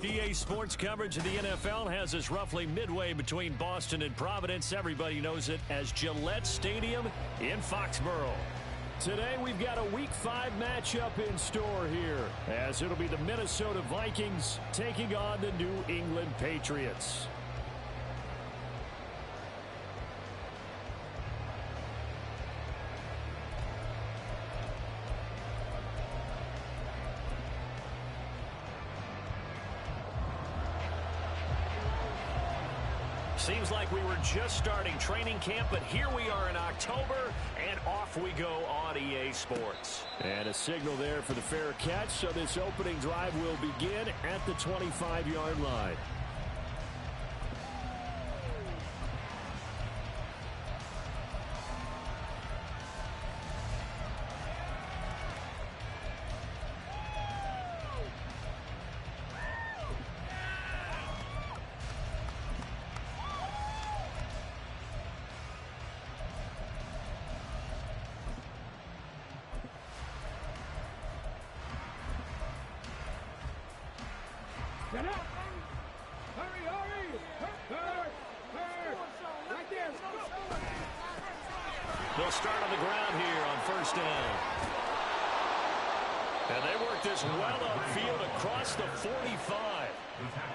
EA Sports coverage of the NFL has us roughly midway between Boston and Providence. Everybody knows it as Gillette Stadium in Foxborough. Today we've got a Week 5 matchup in store here, as it'll be the Minnesota Vikings taking on the New England Patriots. Seems like we were just starting training camp, but here we are in October, and off we go on EA Sports. And a signal there for the fair catch, so this opening drive will begin at the 25-yard line. Get up! Hurry, hurry! Hurry! Right there! They'll start on the ground here on first down. And they work this well upfield across the 45.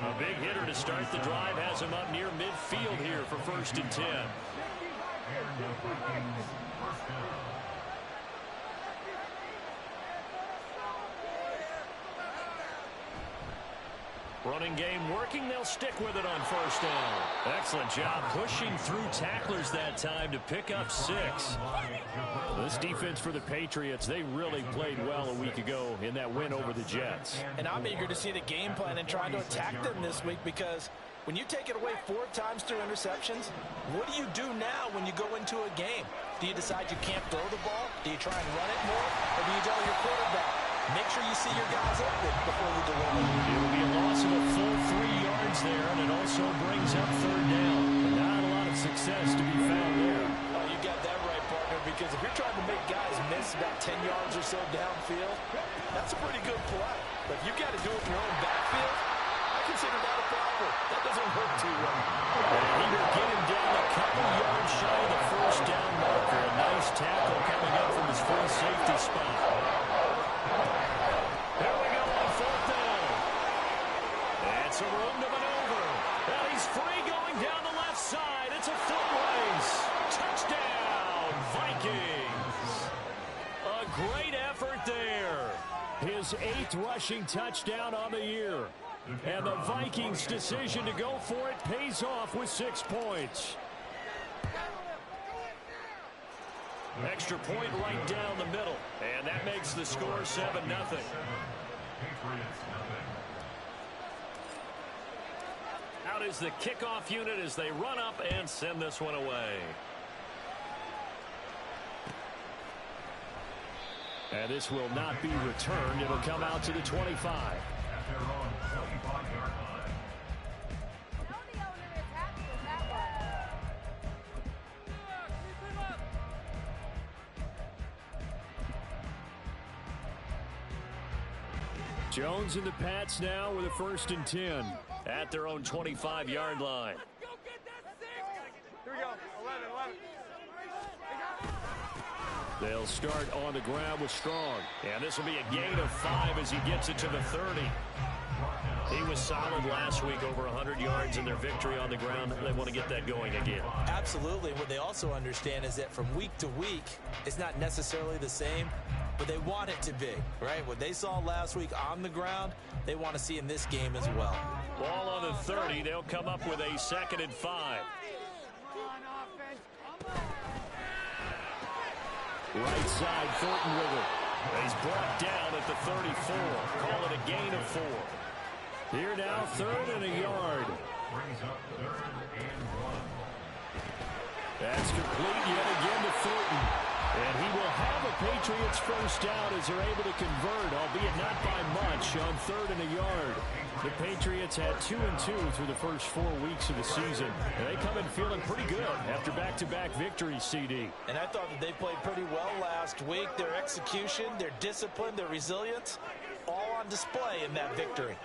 A big hitter to start the drive has him up near midfield here for first and 10. Running game working. They'll stick with it on first down. Excellent job pushing through tacklers that time to pick up 6. This defense for the Patriots, they really played well a week ago in that win over the Jets. And I'm eager to see the game plan and trying to attack them this week, because when you take it away 4 times through interceptions, what do you do now when you go into a game? Do you decide you can't throw the ball? Do you try and run it more? Or do you tell your quarterback, make sure you see your guys open before you deliver? It will be a loss of a full 3 yards there, and it also brings up third down. But not a lot of success to be found there. Oh, you got that right, partner, because if you're trying to make guys miss about 10 yards or so downfield, that's a pretty good play. But if you've got to do it in your own backfield, I consider that a problem. That doesn't work too well. And he'll get him down a couple yards shy of the first down marker. A nice tackle coming up from his free safety spot. Here we go on fourth down. And some room to maneuver. And he's free going down the left side. It's a foot race. Touchdown, Vikings. A great effort there. His 8th rushing touchdown on the year. And the Vikings' decision to go for it pays off with 6 points. Extra point right down the middle. And that makes the score 7-0. Out is the kickoff unit as they run up and send this one away. And this will not be returned. It'll come out to the 25. Jones and the Pats now with a first and 10 at their own 25-yard line. Here we go. 11. They'll start on the ground with Strong. And this will be a gain of 5 as he gets it to the 30. He was solid last week, over 100 yards in their victory on the ground. They want to get that going again. Absolutely. What they also understand is that from week to week, it's not necessarily the same, but they want it to be, right? What they saw last week on the ground, they want to see in this game as well. Ball on the 30. They'll come up with a 2nd and 5. Right side, Thornton with it. He's brought down at the 34. Call it a gain of 4. Here now, 3rd and a yard. That's complete yet again to Thornton. And he will have a Patriots first down as they're able to convert, albeit not by much, on 3rd and a yard. The Patriots had 2-2 through the first 4 weeks of the season. And they come in feeling pretty good after back-to-back victories, CD. And I thought that they played pretty well last week. Their execution, their discipline, their resilience, all on display in that victory.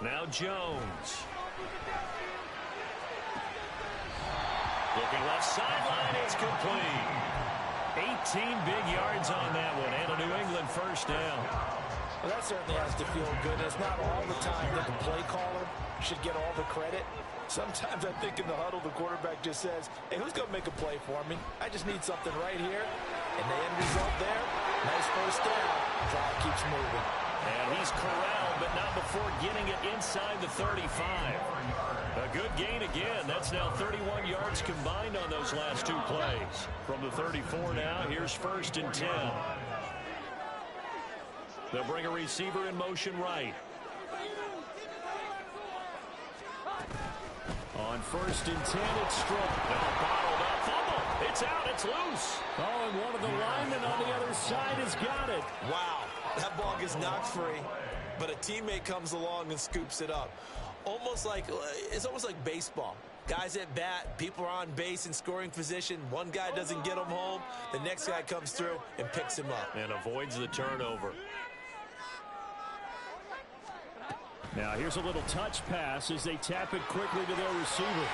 Now Jones. Looking left sideline, it's complete. 18 big yards on that one, and a New England first down. Well, that certainly has to feel good. It's not all the time that the play caller should get all the credit. Sometimes I think in the huddle, the quarterback just says, hey, who's going to make a play for me? I just need something right here. And the end result there, nice first down. Clock keeps moving. And he's corralled, but not before getting it inside the 35. A good gain again. That's now 31 yards combined on those last two plays. From the 34 now, here's 1st and 10. They'll bring a receiver in motion right. On 1st and 10, it's Stroke. Bottled up. Fumble. It's out. It's loose. Oh, and one of the linemen on the other side has got it. Wow. That ball gets knocked free, but a teammate comes along and scoops it up. It's almost like baseball. Guys at bat, people are on base in scoring position. One guy doesn't get him home. The next guy comes through and picks him up. And avoids the turnover. Now here's a little touch pass as they tap it quickly to their receiver.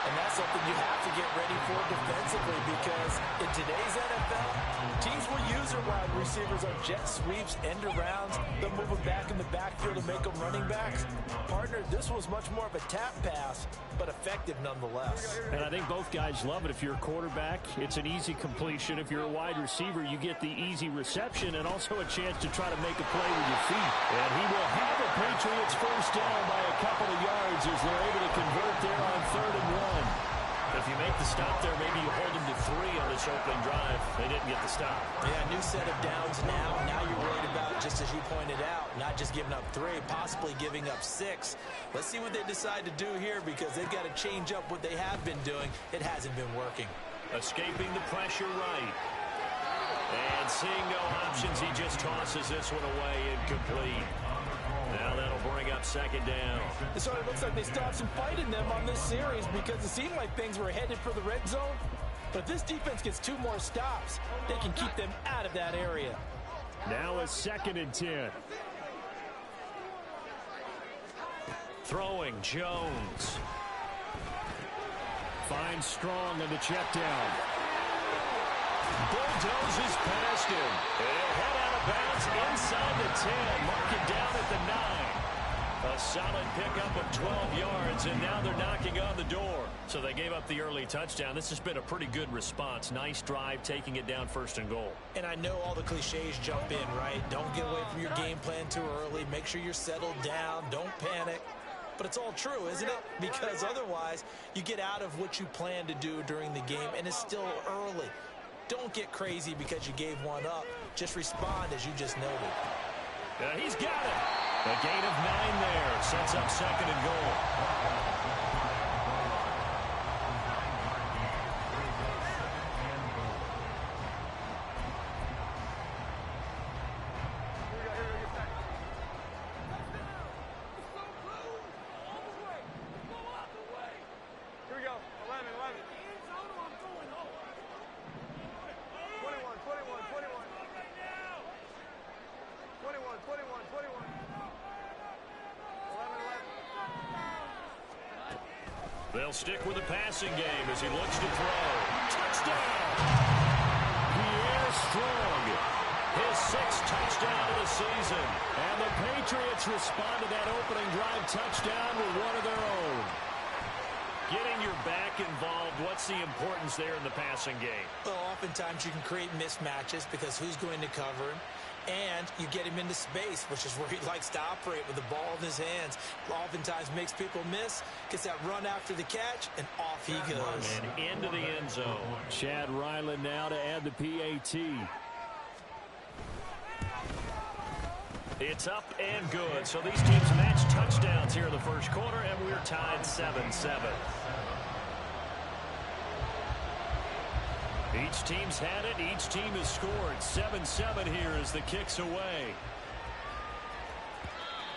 And that's something you have to get ready for defensively, because in today's NFL, teams will use their wide receivers on jet sweeps, end arounds. They'll move them back in the backfield to make them running backs. Partner, this was much more of a tap pass, but effective nonetheless. And I think both guys love it. If you're a quarterback, it's an easy completion. If you're a wide receiver, you get the easy reception and also a chance to try to make a play with your feet. And he will have the Patriots first down by a couple of yards as they're able to convert there on 3rd and 1. If you make the stop there, maybe you hold them to 3 on this opening drive. They didn't get the stop. Yeah, new set of downs now. Now you're worried about, just as you pointed out, not just giving up 3, possibly giving up 6. Let's see what they decide to do here, because they've got to change up what they have been doing. It hasn't been working. Escaping the pressure right. And seeing no options, he just tosses this one away, incomplete. Now that'll bring up 2nd down. So it looks like they still have some fight in them on this series, because it seemed like things were headed for the red zone. But if this defense gets 2 more stops, they can keep them out of that area. Now a 2nd and 10. Throwing, Jones. Finds Strong on the check down. Bulldozes past him. He'll head out of bounds inside the 10. Mark it down at the 9. A solid pickup of 12 yards, and now they're knocking on the door. So they gave up the early touchdown. This has been a pretty good response. Nice drive, taking it down 1st and goal. And I know all the cliches jump in, right? Don't get away from your game plan too early. Make sure you're settled down. Don't panic. But it's all true, isn't it? Because otherwise, you get out of what you plan to do during the game, and it's still early. Don't get crazy because you gave one up. Just respond as you just noted. He's got it. A gain of 9 there. Sets up 2nd and goal. They'll stick with the passing game as he looks to throw. Touchdown! Pierre Strong, his 6th touchdown of the season. And the Patriots respond to that opening drive touchdown with one of their own. Getting your back involved, what's the importance there in the passing game? Well, oftentimes you can create mismatches because who's going to cover him? And you get him into space, which is where he likes to operate with the ball in his hands. Oftentimes makes people miss, gets that run after the catch, and off he goes. And into the end zone. Chad Ryland now to add the PAT. It's up and good. So these teams match touchdowns here in the first quarter, and we're tied 7-7. Each team's had it. Each team has scored. 7-7 here as the kick's away.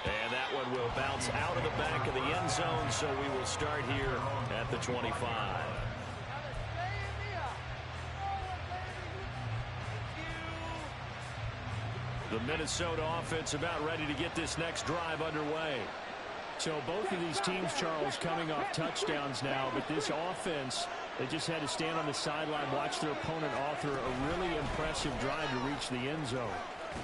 And that one will bounce out of the back of the end zone, so we will start here at the 25. The The Minnesota offense about ready to get this next drive underway. So both of these teams, Charles, coming off touchdowns now, but this offense, they just had to stand on the sideline, watch their opponent author a really impressive drive to reach the end zone.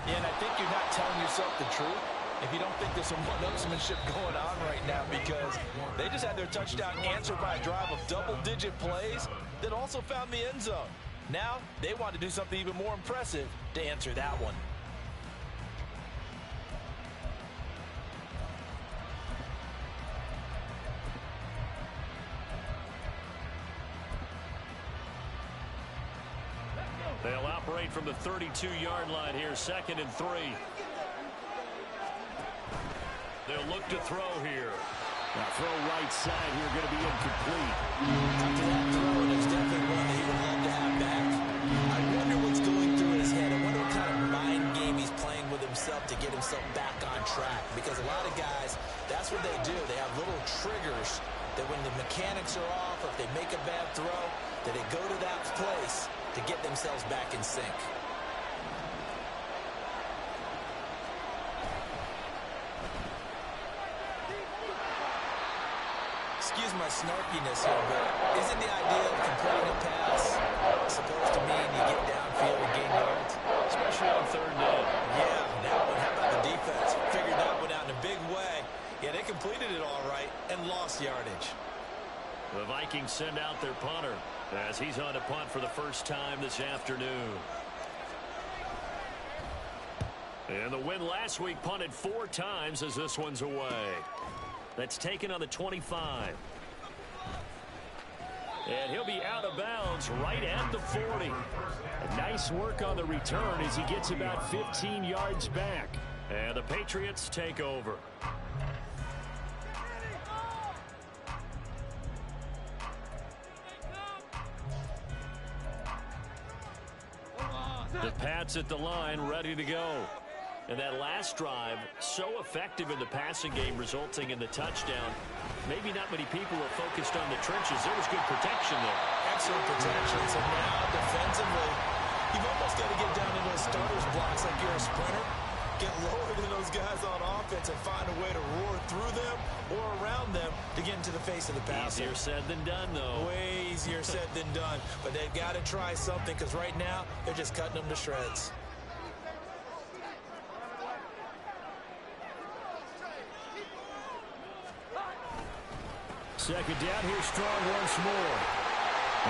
Yeah, and I think you're not telling yourself the truth if you don't think there's some one-upsmanship going on right now, because they just had their touchdown answered by a drive of double-digit plays that also found the end zone. Now they want to do something even more impressive to answer that one. They'll operate from the 32-yard line here, 2nd and 3. They'll look to throw here. Now throw right side here, going to be incomplete. After that throw, there's definitely one that he would love to have back. I wonder what's going through his head. I wonder what kind of mind game he's playing with himself to get himself back on track. Because a lot of guys, that's what they do. They have little triggers that when the mechanics are off, if they make a bad throw, that they go to that place to get themselves back in sync. Excuse my snarkiness here, but isn't the idea of completing a pass supposed to mean you get downfield and gain yards? Especially on 3rd down. Yeah, that one. How about the defense? Figured that one out in a big way. Yeah, they completed it all right and lost yardage. The Vikings send out their punter as he's on to punt for the first time this afternoon. And the win last week punted 4 times as this one's away. That's taken on the 25. And he'll be out of bounds right at the 40. A nice work on the return as he gets about 15 yards back. And the Patriots take over. The Pats at the line, ready to go. And that last drive, so effective in the passing game, resulting in the touchdown. Maybe not many people are focused on the trenches. There was good protection there. Excellent protection. So now, defensively, you've almost got to get down into those starters blocks like you're a sprinter. Get lower than those guys on offense and find a way to roar through them or around them to get into the face of the passer. Easier said than done, though. Way easier said than done. But they've got to try something, because right now, they're just cutting them to shreds. Second down here, strong once more.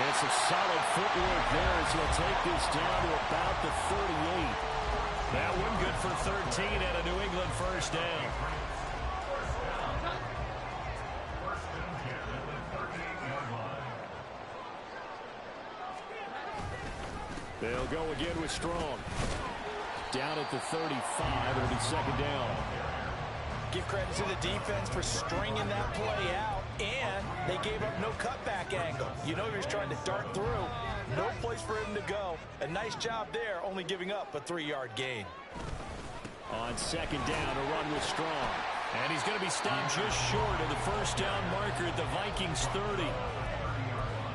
And some solid footwork there as he'll take this down to about the 38. That one good for 13 at a New England first down. They'll go again with Strong. Down at the 35, it'll be second down. Give credit to the defense for stringing that play out, and they gave up no cutback angle. You know he was trying to dart through. No place for him to go. A nice job there, only giving up a 3-yard gain. On second down, a run with Strong. And he's going to be stopped just short of the first down marker at the Vikings 30.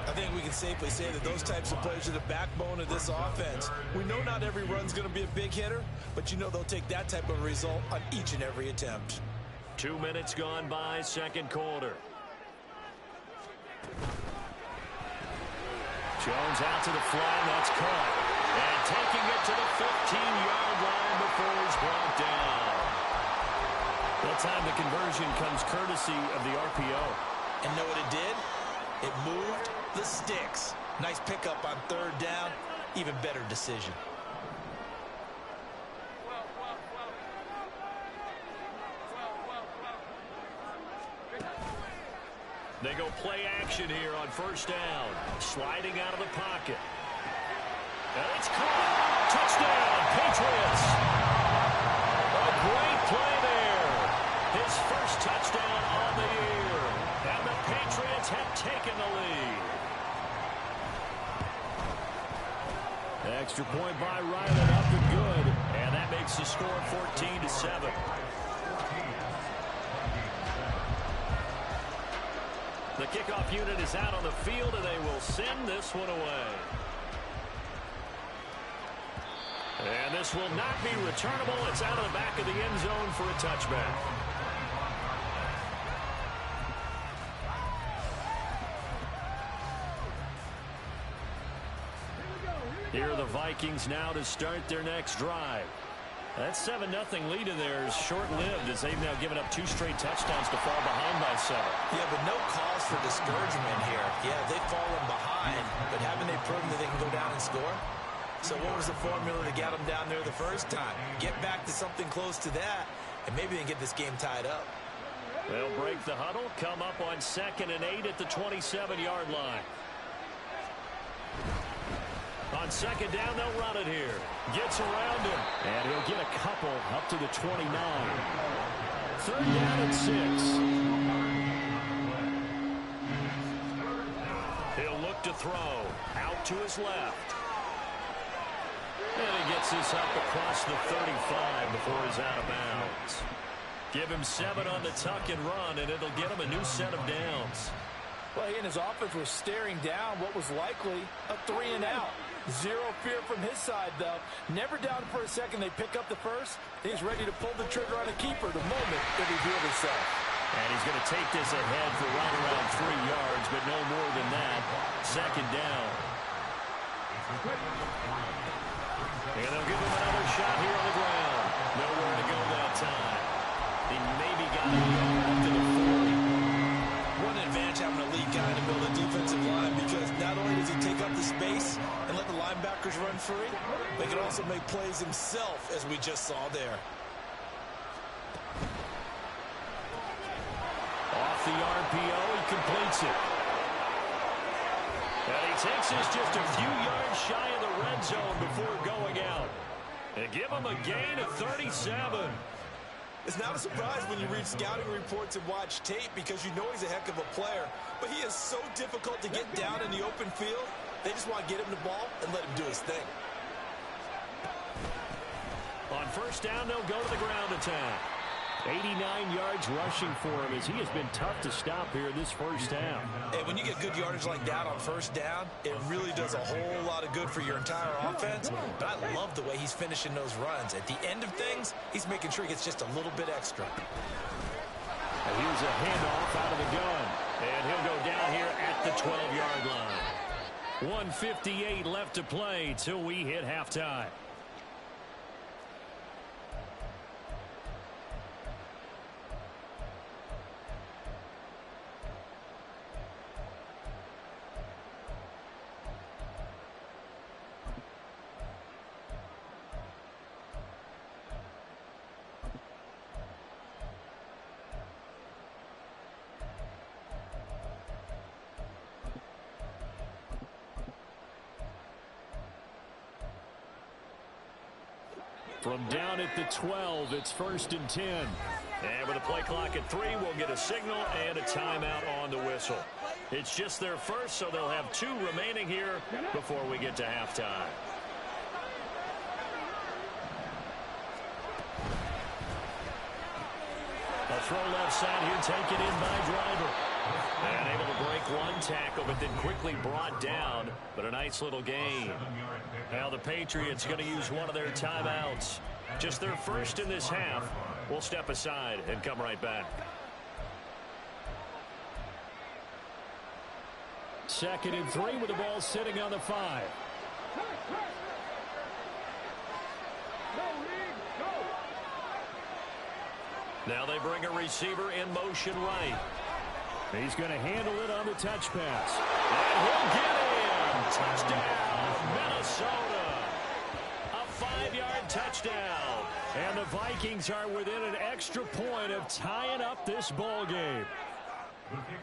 I think we can safely say that those types of plays are the backbone of this offense. We know not every run's going to be a big hitter, but you know they'll take that type of result on each and every attempt. 2 minutes gone by, second quarter. Jones out to the fly, that's caught. And taking it to the 15-yard line before he's brought down. That time the conversion comes courtesy of the RPO. And know what it did? It moved the sticks. Nice pickup on third down. Even better decision. They go play action here on first down. Sliding out of the pocket. And it's caught. Touchdown, Patriots. A great play there. His first touchdown on the year. And the Patriots have taken the lead. Extra point by Ryland, up and good. And that makes the score 14-7. The kickoff unit is out on the field, and they will send this one away. And this will not be returnable. It's out of the back of the end zone for a touchback. Here are the Vikings now to start their next drive. That 7-0 lead in there is short-lived as they've now given up 2 straight touchdowns to fall behind by 7. Yeah, but no cause for discouragement here. Yeah, they've fallen behind, but haven't they proven that they can go down and score? So what was the formula to get them down there the first time? Get back to something close to that, and maybe they can get this game tied up. They'll break the huddle, come up on 2nd and 8 at the 27-yard line. On 2nd down, they'll run it here. Gets around him. And he'll get a couple up to the 29. 3rd down and 6. He'll look to throw. Out to his left. And he gets this up across the 35 before he's out of bounds. Give him 7 on the tuck and run, and it'll get him a new set of downs. Well, he and his offense were staring down what was likely a 3-and-out. Zero fear from his side, though. Never down for a second. They pick up the first. He's ready to pull the trigger on a keeper the moment it revealed itself. And he's going to take this ahead for right around 3 yards, but no more than that. 2nd down. And they'll give him another shot here on the ground. Nowhere to go that time. He maybe got it up to the 40. What an advantage having a lead guy to build a defensive line, because not only does he take up the space and let the linebackers run free, they can also make plays himself, as we just saw there. Off the RPO, he completes it. And he takes this just a few yards shy of the red zone before going out. And give him a gain of 37. It's not a surprise when you read scouting reports and watch tape, because you know he's a heck of a player. But he is so difficult to get down in the open field. They just want to get him the ball and let him do his thing. On 1st down, they'll go to the ground attack. 89 yards rushing for him, as he has been tough to stop here this first half. And when you get good yardage like that on 1st down, it really does a whole lot of good for your entire offense. But I love the way he's finishing those runs. At the end of things, he's making sure he gets just a little bit extra. And here's a handoff out of the gun. And he'll go down here at the 12-yard line. 1:58 left to play till we hit halftime. From down at the 12, it's 1st and 10. And with a play clock at 3, we'll get a signal and a timeout on the whistle. It's just their first, so they'll have 2 remaining here before we get to halftime. A throw left side here, taken in by Driver. And able to break one tackle, but then quickly brought down. But a nice little gain. Now the Patriots going to use one of their timeouts. Just their first in this half. We'll step aside and come right back. 2nd and 3 with the ball sitting on the 5. Now they bring a receiver in motion right. He's going to handle it on the touch pass. And he'll get in. Touchdown, Minnesota. A 5-yard touchdown. And the Vikings are within an extra point of tying up this ball game.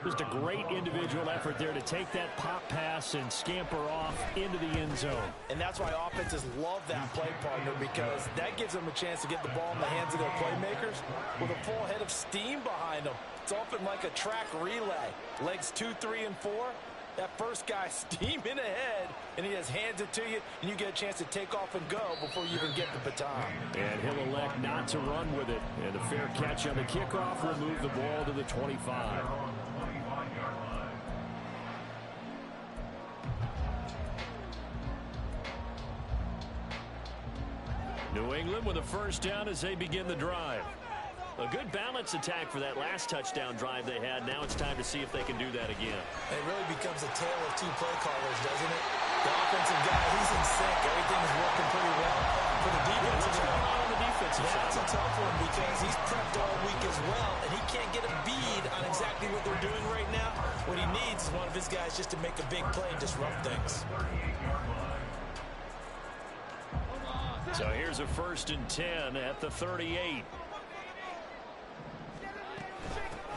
Just a great individual effort there to take that pop pass and scamper off into the end zone. And that's why offenses love that play, partner, because that gives them a chance to get the ball in the hands of their playmakers with a full head of steam behind them. It's often like a track relay. Legs 2, 3, and 4. That first guy steaming ahead, and he just hands it to you, and you get a chance to take off and go before you even get the baton. And he'll elect not to run with it. And a fair catch on the kickoff will move the ball to the 25. New England with a first down as they begin the drive. A good balance attack for that last touchdown drive they had. Now it's time to see if they can do that again. It really becomes a tale of two play callers, doesn't it? The offensive guy, he's in sync. Everything is working pretty well. For the defensive What's going on the defensive side? That's a tough one because he's prepped all week as well, and he can't get a bead on exactly what they're doing right now. What he needs is one of his guys just to make a big play and disrupt things. So here's a 1st and 10 at the 38.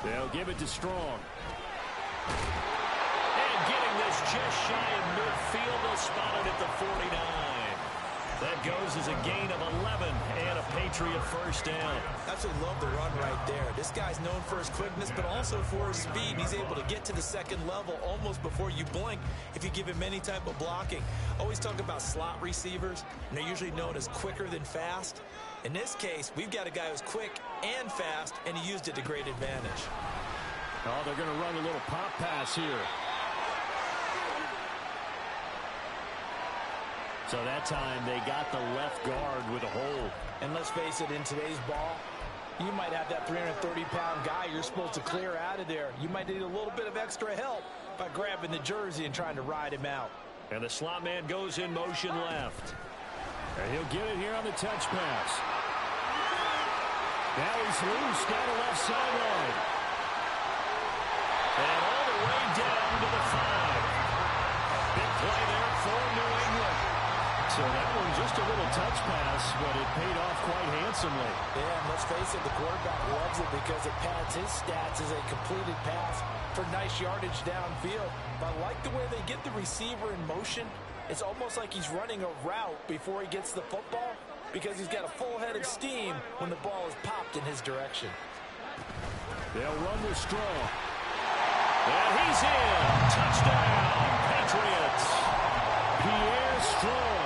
They'll give it to Strong. And getting this just shy of midfield. They'll spot it at the 49. That goes as a gain of 11 and a Patriot first down. Absolutely love the run right there. This guy's known for his quickness, but also for his speed. He's able to get to the second level almost before you blink if you give him any type of blocking. Always talk about slot receivers, and they're usually known as quicker than fast. In this case, we've got a guy who's quick and fast, and he used it to great advantage. Oh, they're going to run a little pop pass here. So that time they got the left guard with a hold. And let's face it, in today's ball, you might have that 330-pound guy you're supposed to clear out of there. You might need a little bit of extra help by grabbing the jersey and trying to ride him out. And the slot man goes in motion left. And he'll get it here on the touch pass. Now he's loose down the left sideline. And all the way down to the 5. Big play there for New England. So that one just a little touch pass, but it paid off quite handsomely. Yeah, and let's face it, the quarterback loves it because it pads his stats as a completed pass for nice yardage downfield. But I like the way they get the receiver in motion. It's almost like he's running a route before he gets the football because he's got a full head of steam when the ball is popped in his direction. They'll run with Strong. And he's in. Touchdown, Patriots. Pierre Strong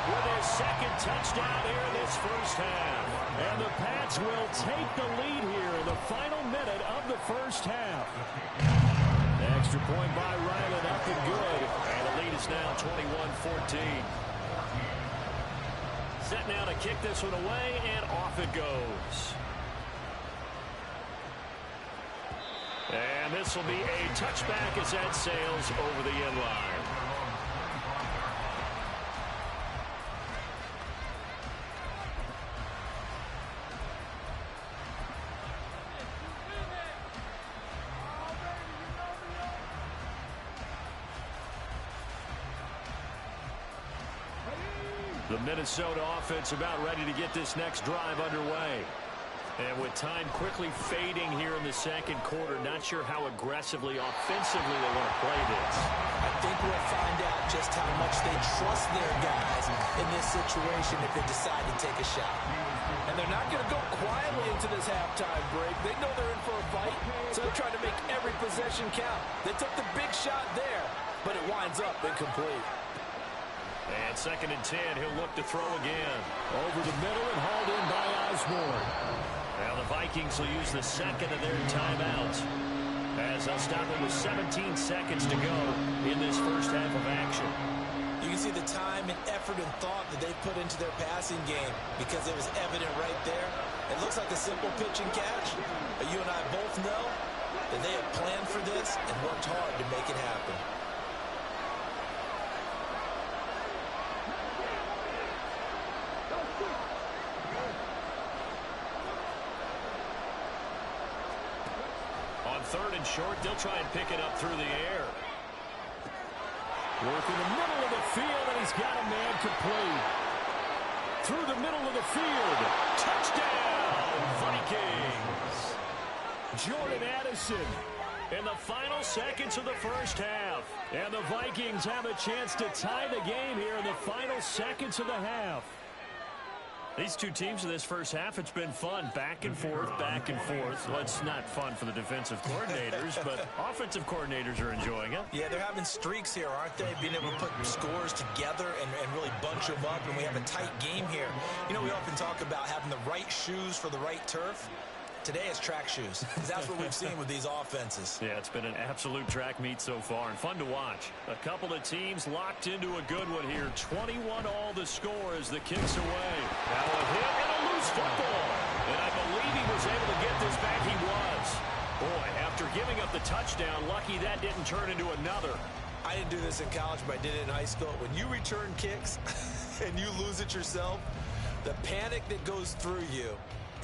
with his second touchdown here in this first half. And the Pats will take the lead here in the final minute of the first half. The extra point by Ryland up and good. And the lead is now 21-14. Set now to kick this one away, and off it goes. And this will be a touchback as that sails over the end line. The Minnesota offense about ready to get this next drive underway. And with time quickly fading here in the second quarter, not sure how aggressively, offensively they want to play this. I think we'll find out just how much they trust their guys in this situation if they decide to take a shot. And they're not going to go quietly into this halftime break. They know they're in for a fight, so they're trying to make every possession count. They took the big shot there, but it winds up incomplete. And 2nd and 10, he'll look to throw again. Over the middle and hauled in by Osborne. Now the Vikings will use the second of their timeouts as they'll stop it with 17 seconds to go in this first half of action. You can see the time and effort and thought that they put into their passing game because it was evident right there. It looks like a simple pitch and catch, but you and I both know that they have planned for this and worked hard to make it happen. On 3rd and short, they'll try and pick it up through the air. Work in the middle of the field, and he's got a man complete. Through the middle of the field. Touchdown, Vikings. Jordan Addison in the final seconds of the first half. And the Vikings have a chance to tie the game here in the final seconds of the half. These two teams in this first half, it's been fun. Back and forth, back and forth. Well, it's not fun for the defensive coordinators, but offensive coordinators are enjoying it. Yeah, they're having streaks here, aren't they? Being able to put scores together and really bunch them up, and we have a tight game here. You know, we often talk about having the right shoes for the right turf. Today it's track shoes, because that's what we've seen with these offenses. Yeah, it's been an absolute track meet so far, and fun to watch. A couple of teams locked into a good one here. 21 all the score as the kick's away. Now a hit and a loose football. And I believe he was able to get this back. He was. Boy, after giving up the touchdown, lucky that didn't turn into another. I didn't do this in college, but I did it in high school. When you return kicks and you lose it yourself, the panic that goes through you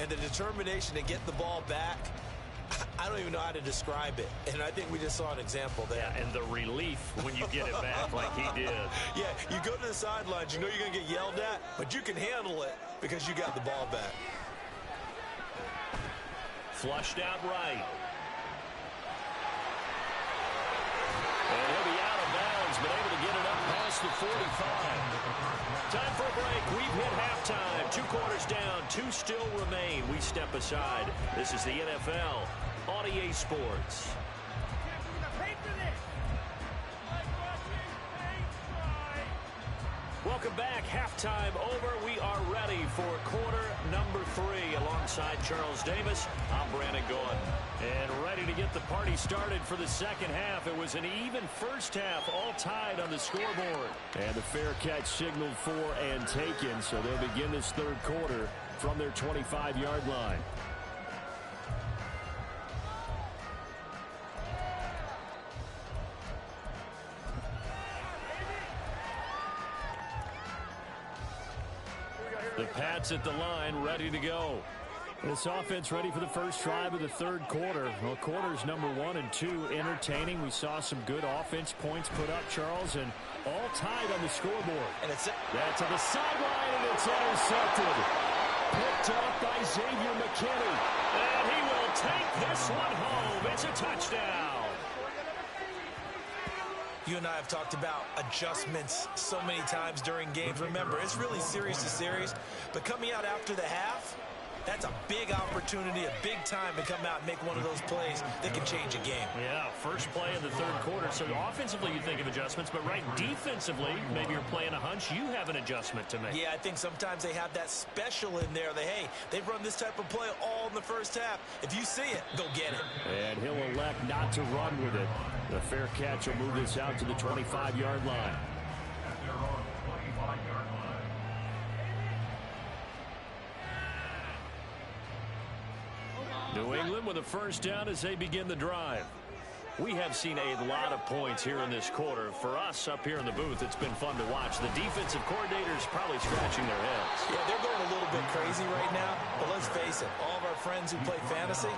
and the determination to get the ball back, I don't even know how to describe it. And I think we just saw an example there. Yeah, and the relief when you get it back like he did. Yeah, you go to the sidelines, you know you're going to get yelled at, but you can handle it because you got the ball back. Flushed out right. And he'll be out of bounds, but able to get it up past the 45. Time for a break. We've hit halftime. 2 quarters down. 2 still remain. We step aside. This is the NFL on EA Sports. Welcome back. Halftime over. We are ready for quarter number 3. Alongside Charles Davis, I'm Brandon Gordon. And ready to get the party started for the second half. It was an even first half, all tied on the scoreboard. And the fair catch signaled for and taken, so they'll begin this third quarter from their 25-yard line. The Pats at the line, ready to go. This offense ready for the first drive of the third quarter. Well, quarters number 1 and 2 entertaining. We saw some good offense points put up, Charles, and all tied on the scoreboard. And it's that's to the sideline, and it's intercepted. Picked up by Xavier McKinney. And he will take this one home. It's a touchdown. You and I have talked about adjustments so many times during games. Remember, it's really series to series, but coming out after the half, that's a big opportunity, a big time to come out and make one of those plays that can change a game. Yeah, first play of the third quarter. So offensively, you think of adjustments, but right defensively, maybe you're playing a hunch. You have an adjustment to make. Yeah, I think sometimes they have that special in there that, hey, they've run this type of play all in the first half. If you see it, go get it. And he'll elect not to run with it. The fair catch will move this out to the 25-yard line. New England with a first down as they begin the drive. We have seen a lot of points here in this quarter. For us up here in the booth, it's been fun to watch. The defensive coordinators probably scratching their heads. Yeah, they're going a little bit crazy right now, but let's face it, all of our friends who play fantasy,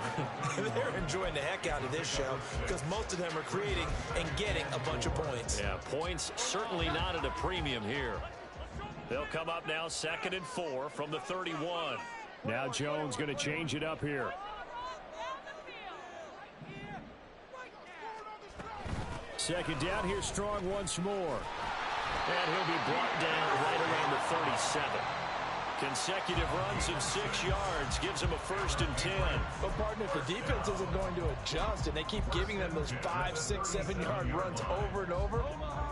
they're enjoying the heck out of this show because most of them are creating and getting a bunch of points. Yeah, points certainly not at a premium here. They'll come up now 2nd and 4 from the 31. Now Jones going to change it up here. Second down here, strong once more. And he'll be brought down right around the 37. Consecutive runs of 6 yards gives him a 1st and 10. But, partner, if the defense isn't going to adjust and they keep giving them those 5, 6, 7-yard runs over and over,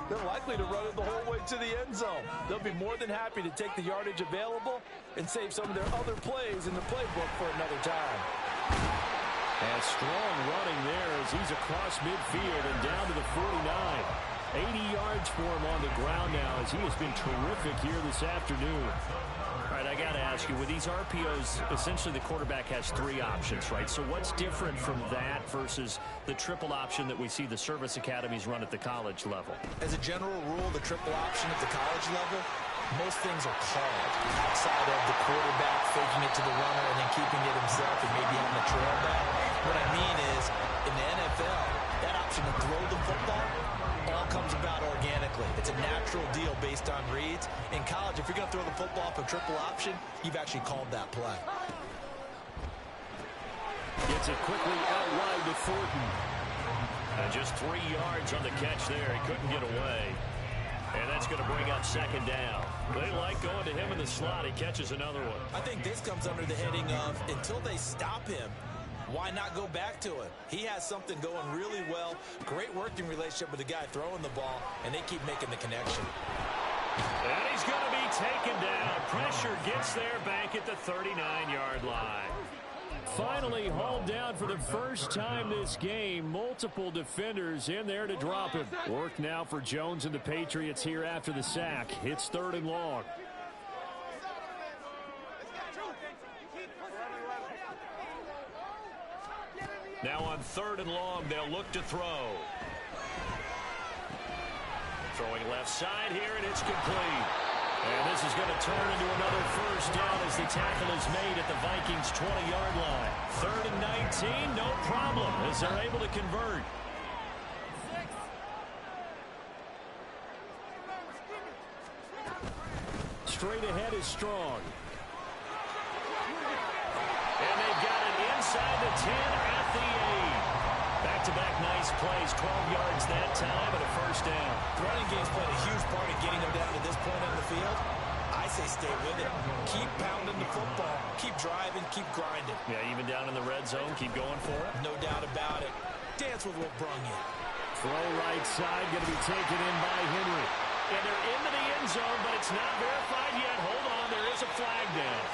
they're likely to run it the whole way to the end zone. They'll be more than happy to take the yardage available and save some of their other plays in the playbook for another time. And strong running there as he's across midfield and down to the 49. 80 yards for him on the ground now as he has been terrific here this afternoon. All right, I got to ask you, with these RPOs, essentially the quarterback has 3 options, right? So what's different from that versus the triple option that we see the service academies run at the college level? As a general rule, the triple option at the college level, most things are called outside of the quarterback faking it to the runner and then keeping it himself and maybe having a trail back. What I mean is, in the NFL, that option to throw the football all comes about organically. It's a natural deal based on reads. In college, if you're going to throw the football for triple option, you've actually called that play. Gets it quickly out wide to Thornton. And just 3 yards on the catch there. He couldn't get away. And that's going to bring up 2nd down. They like going to him in the slot. He catches another one. I think this comes under the heading of, until they stop him, why not go back to him? He has something going really well. Great working relationship with the guy throwing the ball, and they keep making the connection. And he's going to be taken down. Pressure gets there back at the 39-yard line. Finally hauled down for the first time this game. Multiple defenders in there to drop him. Work now for Jones and the Patriots here after the sack. It's 3rd and long. Now on 3rd and long, they'll look to throw. Throwing left side here, and it's complete. And this is going to turn into another first down as the tackle is made at the Vikings' 20-yard line. 3rd and 19, no problem, as they're able to convert. Straight ahead is Strong. And they've got it inside the 10 at the 8. Back-to-back nice plays, 12 yards that time and a first down. The running game's played a huge part in getting them down to this point on the field. I say stay with it. Keep pounding the football. Keep driving. Keep grinding. Yeah, even down in the red zone, keep going for it. No doubt about it. Dance with what brung you. Throw right side, going to be taken in by Henry. And they're into the end zone, but it's not verified yet. Hold on, there is a flag down.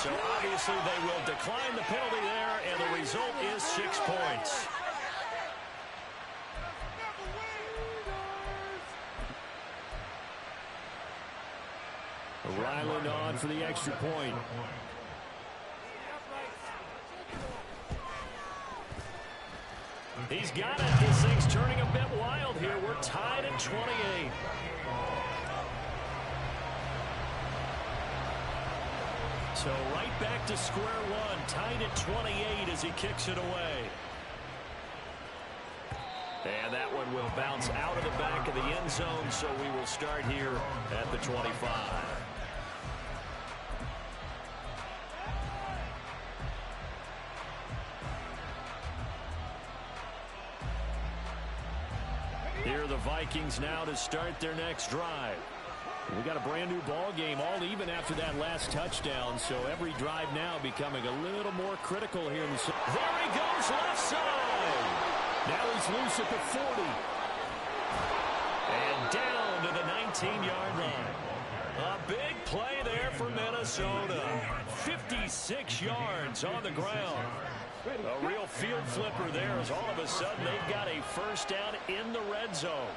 So obviously they will decline the penalty there, and the result is 6 points. Ryland on for the extra point. He's got it. This thing's turning a bit wild here. We're tied at 28. So right back to square one, tied at 28 as he kicks it away. And that one will bounce out of the back of the end zone, so we will start here at the 25. Here are the Vikings now to start their next drive. We got a brand new ball game, all even after that last touchdown, so every drive now becoming a little more critical here in the... There he goes, left side! Now he's loose at the 40. And down to the 19-yard line. A big play there for Minnesota. 56 yards on the ground. A real field flipper there as all of a sudden they've got a first down in the red zone.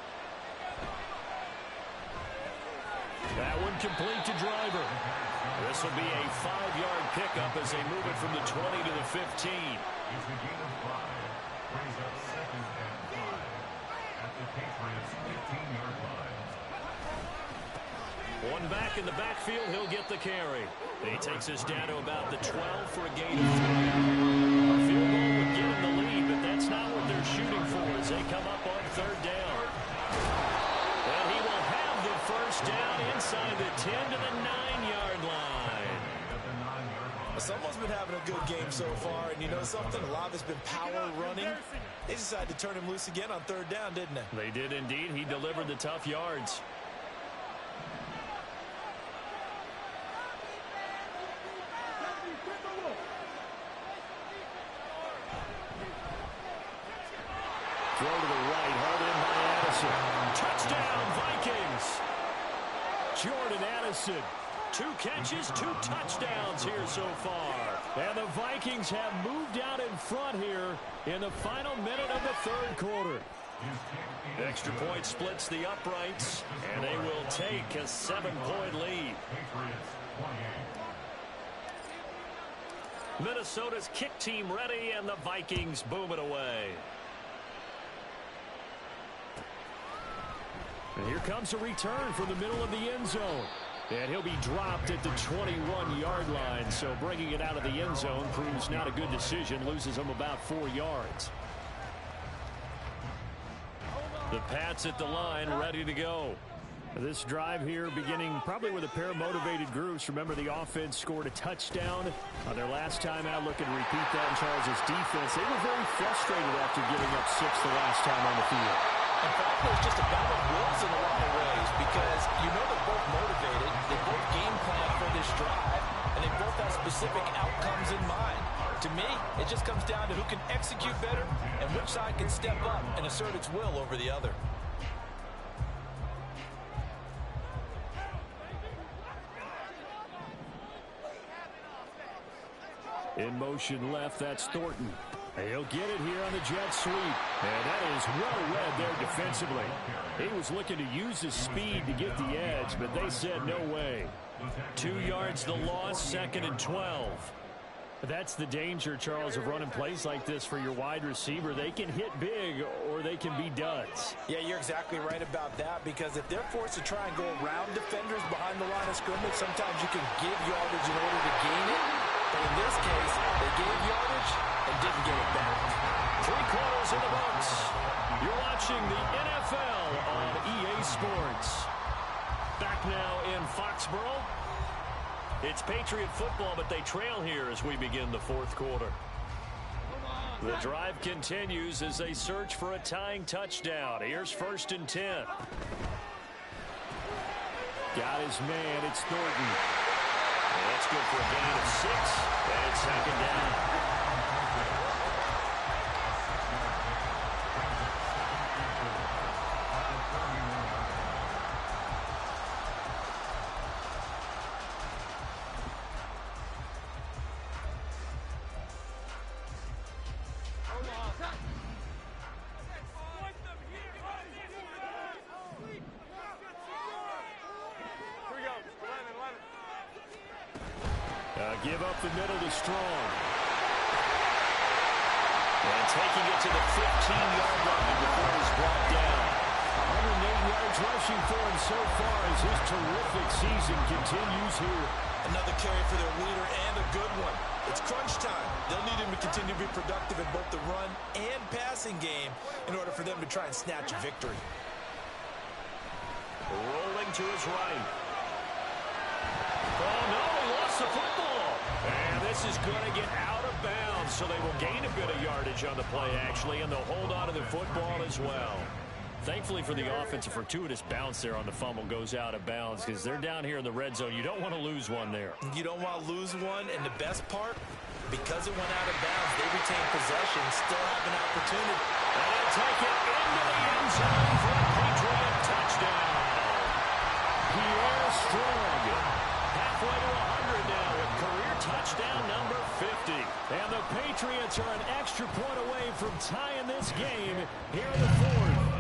That one complete to Driver. This will be a 5-yard pickup as they move it from the 20 to the 15. One back in the backfield, he'll get the carry. He takes us down to about the 12 for a gain of 3. A field goal would get him the lead, but that's not what they're shooting for as they come up on 3rd down. And he will have the first down inside the 10 to the 9-yard line. Someone's been having a good game so far, and you know something? A lot of it's been power running. They decided to turn him loose again on 3rd down, didn't they? They did indeed. He delivered the tough yards. Throw to the right, hauled in by Addison. Touchdown, Vikings! Jordan Addison. 2 catches, 2 touchdowns here so far. And the Vikings have moved out in front here in the final minute of the 3rd quarter. Extra point splits the uprights, and they will take a 7-point lead. Minnesota's kick team ready, and the Vikings boom it away. And here comes a return from the middle of the end zone. And he'll be dropped at the 21-yard line, so bringing it out of the end zone proves not a good decision, loses him about 4 yards. The Pats at the line, ready to go. This drive here beginning probably with a pair of motivated groups. Remember, the offense scored a touchdown on their last time out. Looking to repeat that in Charles' defense. They were very frustrated after giving up 6 the last time on the field. In fact, there's just a battle of wills in a lot of ways because you know they're both motivated, they both game plan for this drive, and they both have specific outcomes in mind. To me, it just comes down to who can execute better and which side can step up and assert its will over the other. In motion left, that's Thornton. He'll get it here on the jet sweep. And that is well read there defensively. He was looking to use his speed to get the edge, but they said no way. 2 yards the loss, 2nd and 12. That's the danger, Charles, of running plays like this for your wide receiver. They can hit big or they can be duds. Yeah, you're exactly right about that, because if they're forced to try and go around defenders behind the line of scrimmage, sometimes you can give yardage in order to gain it. But in this case, they gave yardage and didn't get it back. 3 quarters in the books. You're watching the NFL on EA Sports. Back now in Foxborough. It's Patriot football, but they trail here as we begin the 4th quarter. The drive continues as they search for a tying touchdown. Here's 1st and 10. Got his man. It's Thornton. And that's good for a gain of 6. And it's 2nd down. Give up the middle to Strong. And taking it to the 15-yard line before he's brought down. 108 yards rushing for him so far as his terrific season continues here. Another carry for their leader, and a good one. It's crunch time. They'll need him to continue to be productive in both the run and passing game in order for them to try and snatch a victory. Rolling to his right. Oh, no, he lost the football. And this is going to get out of bounds, so they will gain a bit of yardage on the play, actually, and they'll hold on to the football as well. Thankfully for the offense, a fortuitous bounce there on the fumble goes out of bounds because they're down here in the red zone. You don't want to lose one there. You don't want to lose one, and the best part, because it went out of bounds, they retain possession, still have an opportunity. And they'll take it into the end zone for a Patriot touchdown. Pierre Strong, halfway to 100 now with career touchdown number 50. And the Patriots are an extra point away from tying this game here in the 4th.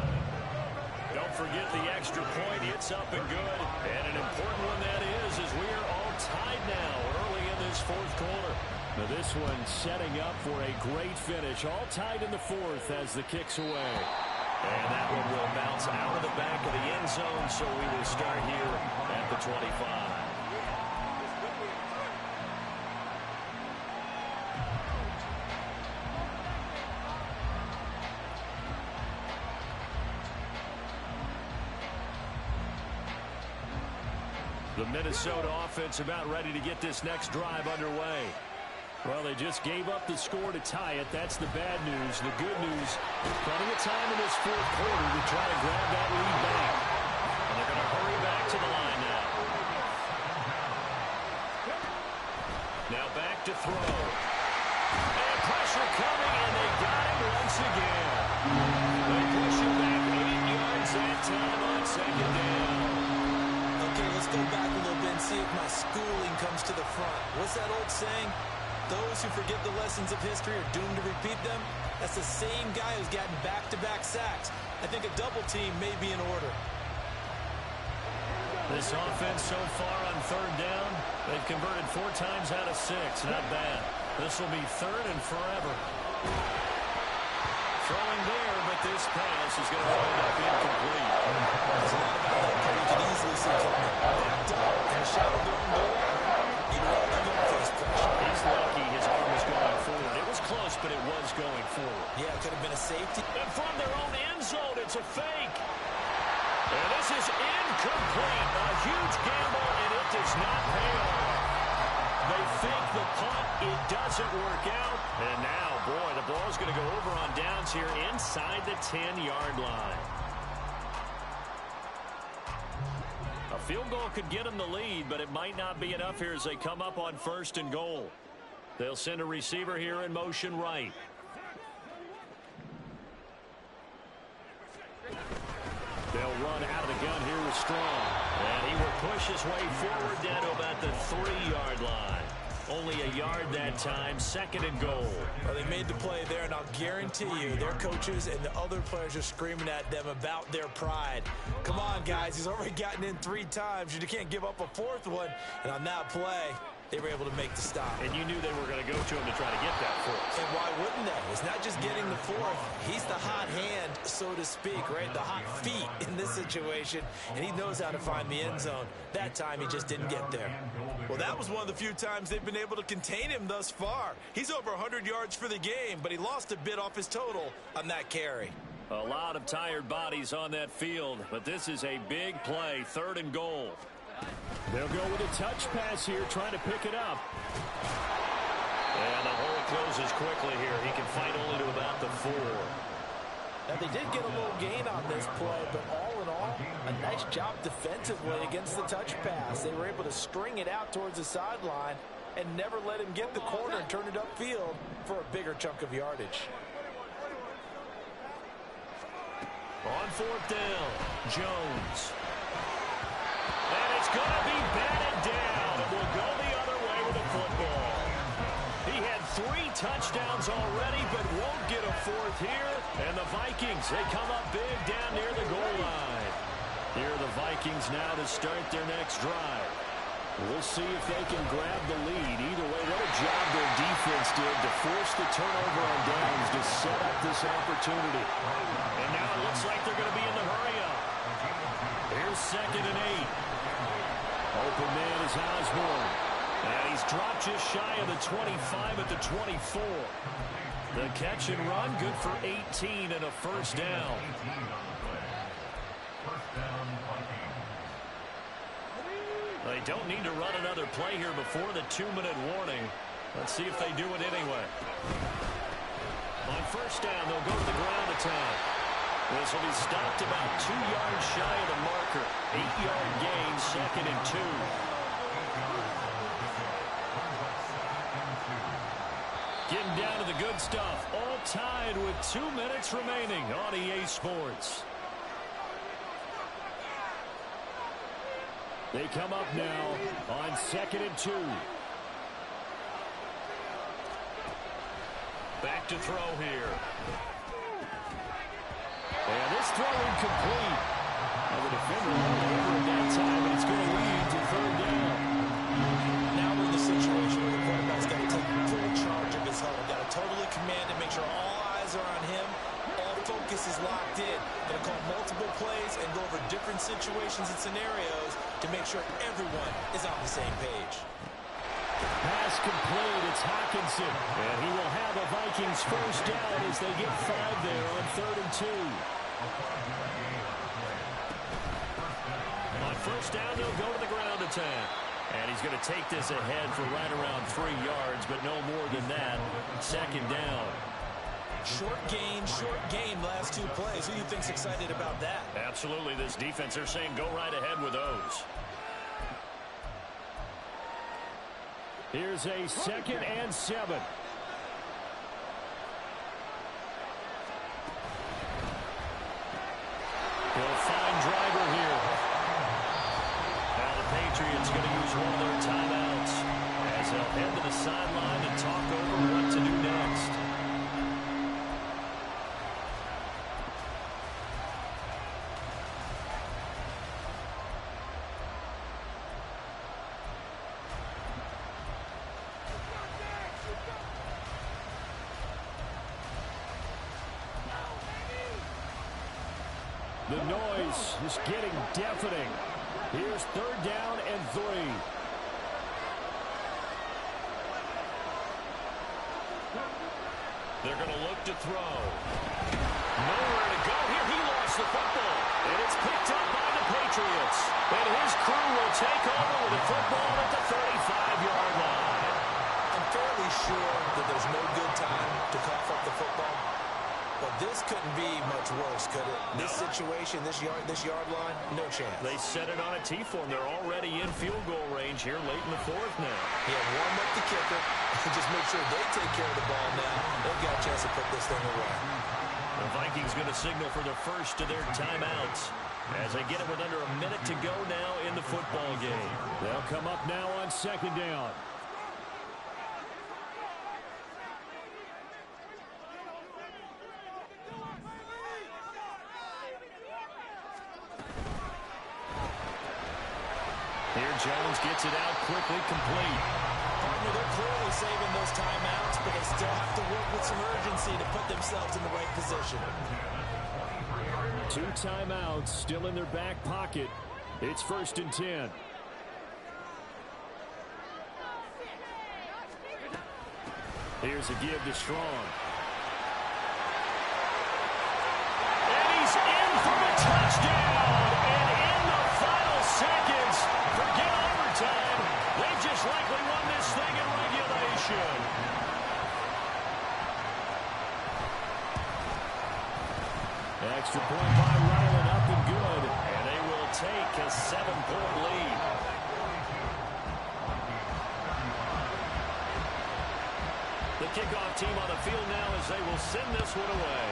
Don't forget the extra point. It's up and good. And an important one that is, as we are all tied now early in this 4th quarter. Now this one setting up for a great finish. All tied in the 4th as the kick's away. And that one will bounce out of the back of the end zone, so we will start here at the 25. The Minnesota offense about ready to get this next drive underway. Well, they just gave up the score to tie it. That's the bad news. The good news, plenty of time in this 4th quarter to try to grab that lead back. And they're going to hurry back to the line now. Now back to throw. And pressure coming, and they got him once again. They push him back 8 yards that time on 2nd down. Okay, let's go back a little bit and see if my schooling comes to the front. What's that old saying? Those who forget the lessons of history are doomed to repeat them. That's the same guy who's gotten back-to-back sacks. I think a double team may be in order. This offense so far on 3rd down, they've converted 4 times out of 6. Not bad. This will be 3rd and forever. Throwing there, but this pass is going to wind up incomplete. It's not about that play. You can easily see coming. Backed up and shouted their own goal. You know they're going to face pressure. He's lucky his arm was going forward. It was close, but it was going forward. Yeah, it could have been a safety. And from their own end zone, it's a fake. And this is incomplete. A huge gamble, and it does not pay off. They fake the punt. It doesn't work out. And now, boy, the ball's going to go over on downs here inside the 10-yard line. A field goal could get them the lead, but it might not be enough here as they come up on 1st and goal. They'll send a receiver here in motion right. They'll run out of the gun here with Strong. And he will push his way forward down to about the 3-yard line. Only a yard that time, 2nd and goal. Well, they made the play there, and I'll guarantee you their coaches and the other players are screaming at them about their pride. Come on, guys. He's already gotten in 3 times. You can't give up a 4th one. And on that play, they were able to make the stop. And you knew they were going to go to him to try to get that 4th. And why wouldn't they? It's not just getting the 4th. He's the hot hand, so to speak, right? The hot feet in this situation. And he knows how to find the end zone. That time, he just didn't get there. Well, that was one of the few times they've been able to contain him thus far. He's over 100 yards for the game, but he lost a bit off his total on that carry. A lot of tired bodies on that field, but this is a big play, 3rd and goal. They'll go with a touch pass here, trying to pick it up. And the hole closes quickly here. He can fight only to about the 4. Now, they did get a little gain on this play, but all in all, a nice job defensively against the touch pass. They were able to string it out towards the sideline and never let him get the corner and turn it upfield for a bigger chunk of yardage. On 4th down, Jones. And it's going to be batted down. It will go the other way with the football. He had 3 touchdowns already, but won't get a 4th here. And the Vikings, they come up big down near the goal line. Here are the Vikings now to start their next drive. We'll see if they can grab the lead. Either way, what a job their defense did to force the turnover on downs to set up this opportunity. And now it looks like they're going to be in the hurry-up. Here's 2nd and 8. Open man is Osborne. And he's dropped just shy of the 25 at the 24. The catch and run, good for 18 and a 1st down. They don't need to run another play here before the 2-minute warning. Let's see if they do it anyway. On 1st down, they'll go to the ground attack. This will be stopped about 2 yards shy of the marker. 8-yard gain, 2nd and 2. Getting down to the good stuff. All tied with 2 minutes remaining on EA Sports. They come up now on 2nd and 2. Back to throw here. And this throw incomplete. Well, the defender went over at that time, and it's going to lead to 3rd down. Now we're in the situation where the quarterback's got to take full charge of his huddle. Got to totally command it, make sure all eyes are on him. All focus is locked in. Going to call multiple plays and go over different situations and scenarios to make sure everyone is on the same page. Pass complete. It's Hawkinson. And he will have a Vikings 1st down as they get 5 there on 3rd and 2. On 1st down, they'll go to the ground attack. And he's going to take this ahead for right around 3 yards, but no more than that. 2nd down. Short gain last 2 plays. Who do you think's excited about that? Absolutely. This defense, they're saying go right ahead with those. Here's a 2nd and 7. He'll find Driver here. Now the Patriots going to use one of their timeouts as they'll head to the sideline and talk over what to do next. The noise is getting deafening. Here's 3rd down and 3. They're going to look to throw. Nowhere to go here. He lost the football. And it's picked up by the Patriots. And his crew will take over with the football at the 35-yard line. I'm fairly sure that there's no good time to cough up the football. But this couldn't be much worse, could it? This situation, this yard line, no chance. They set it on a T-form. They're already in field goal range here late in the 4th now. Yeah, warm up the kicker and just make sure they take care of the ball now. They've got a chance to put this thing away. The Vikings going to signal for the first of their timeouts as they get it with under a minute to go now in the football game. They'll come up now on 2nd down. Here Jones gets it out quickly, complete. Partner, they're clearly saving those timeouts, but they still have to work with some urgency to put themselves in the right position. 2 timeouts still in their back pocket. It's 1st and 10. Here's a give to Strong. And he's in for the touchdown. And in the final seconds, forget overtime. They just likely won this thing in regulation. Extra point by Ryland, up and good. And they will take a 7-point lead. The kickoff team on the field now as they will send this one away.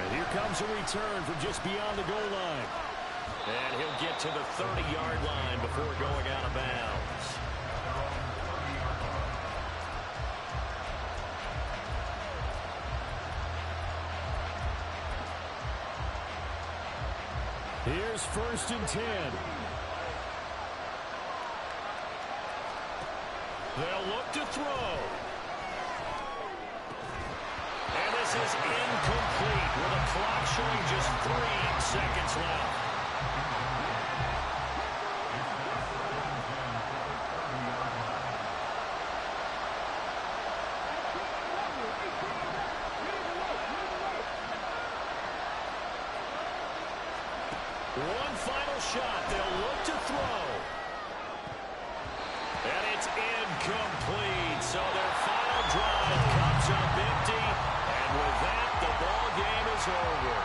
And here comes a return from just beyond the goal line. And he'll get to the 30-yard line before going out of bounds. Here's 1st and 10. They'll look to throw. And this is incomplete with the clock showing just 3 seconds left. One final shot. They'll look to throw. And it's incomplete. So their final drive comes up empty. And with that, the ball game is over.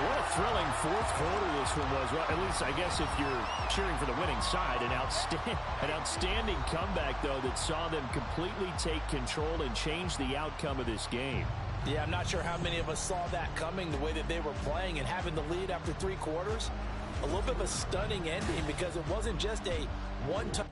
What a thrilling 4th quarter this one was. Well, at least, I guess, if you're cheering for the winning side, an outstanding comeback, though, that saw them completely take control and change the outcome of this game. Yeah, I'm not sure how many of us saw that coming, the way that they were playing and having the lead after 3 quarters. A little bit of a stunning ending because it wasn't just a one-time